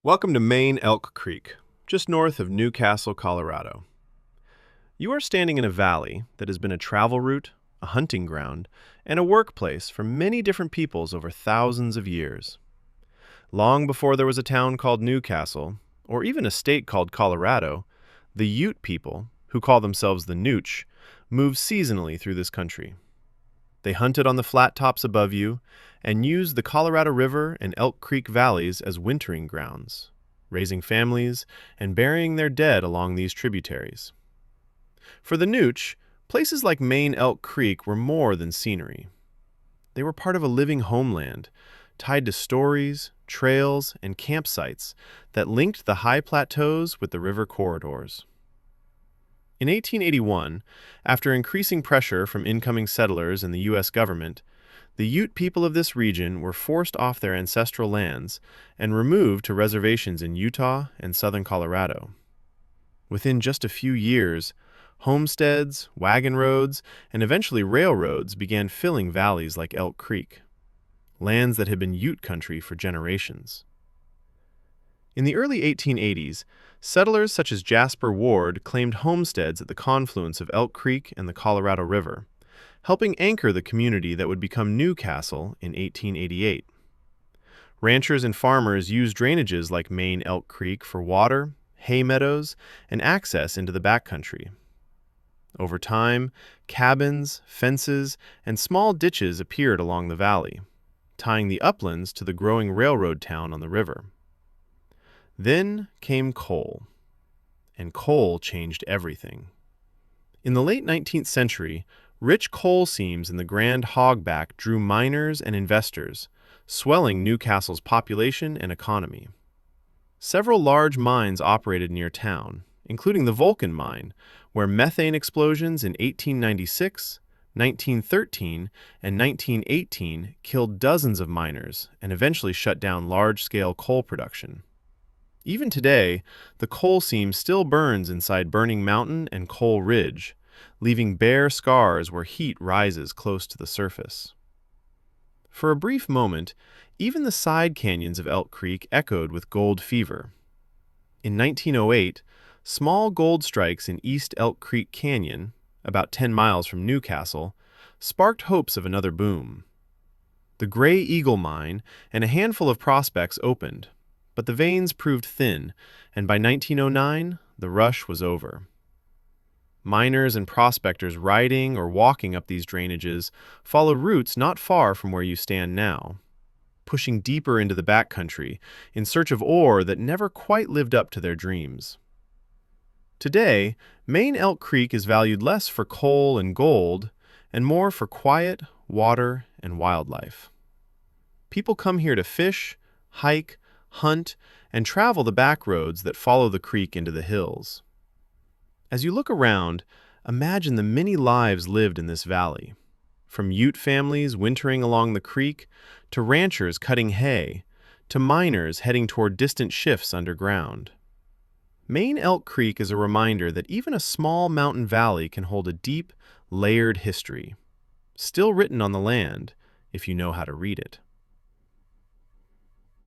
Welcome to Maine Elk Creek, just north of Newcastle, Colorado. You are standing in a valley that has been a travel route, a hunting ground, and a workplace for many different peoples over thousands of years. Long before there was a town called Newcastle, or even a state called Colorado, the Ute people, who call themselves the Nooch, moved seasonally through this country. They hunted on the flat tops above you and used the Colorado River and Elk Creek valleys as wintering grounds, raising families and burying their dead along these tributaries. For the Nooch, places like Maine Elk Creek were more than scenery. They were part of a living homeland, tied to stories, trails, and campsites that linked the high plateaus with the river corridors. In 1881, after increasing pressure from incoming settlers and the U.S. government, the Ute people of this region were forced off their ancestral lands and removed to reservations in Utah and southern Colorado. Within just a few years, homesteads, wagon roads, and eventually railroads began filling valleys like Elk Creek, lands that had been Ute country for generations. In the early 1880s, settlers such as Jasper Ward claimed homesteads at the confluence of Elk Creek and the Colorado River, helping anchor the community that would become Newcastle in 1888. Ranchers and farmers used drainages like Maine Elk Creek for water, hay meadows, and access into the backcountry. Over time, cabins, fences, and small ditches appeared along the valley, tying the uplands to the growing railroad town on the river. Then came coal, and coal changed everything. In the late 19th century, rich coal seams in the Grand Hogback drew miners and investors, swelling Newcastle's population and economy. Several large mines operated near town, including the Vulcan mine, where methane explosions in 1896, 1913, and 1918 killed dozens of miners and eventually shut down large-scale coal production. Even today, the coal seam still burns inside Burning Mountain and Coal Ridge, leaving bare scars where heat rises close to the surface. For a brief moment, even the side canyons of Elk Creek echoed with gold fever. In 1908, small gold strikes in East Elk Creek Canyon, about 10 miles from Newcastle, sparked hopes of another boom. The Gray Eagle mine and a handful of prospects opened, but the veins proved thin, and by 1909, the rush was over. Miners and prospectors riding or walking up these drainages followed routes not far from where you stand now, pushing deeper into the backcountry in search of ore that never quite lived up to their dreams. Today, Maine Elk Creek is valued less for coal and gold and more for quiet, water, and wildlife. People come here to fish, hike, hunt, and travel the back roads that follow the creek into the hills. As you look around, imagine the many lives lived in this valley, from Ute families wintering along the creek, to ranchers cutting hay, to miners heading toward distant shifts underground. Maine Elk Creek is a reminder that even a small mountain valley can hold a deep, layered history, still written on the land if you know how to read it.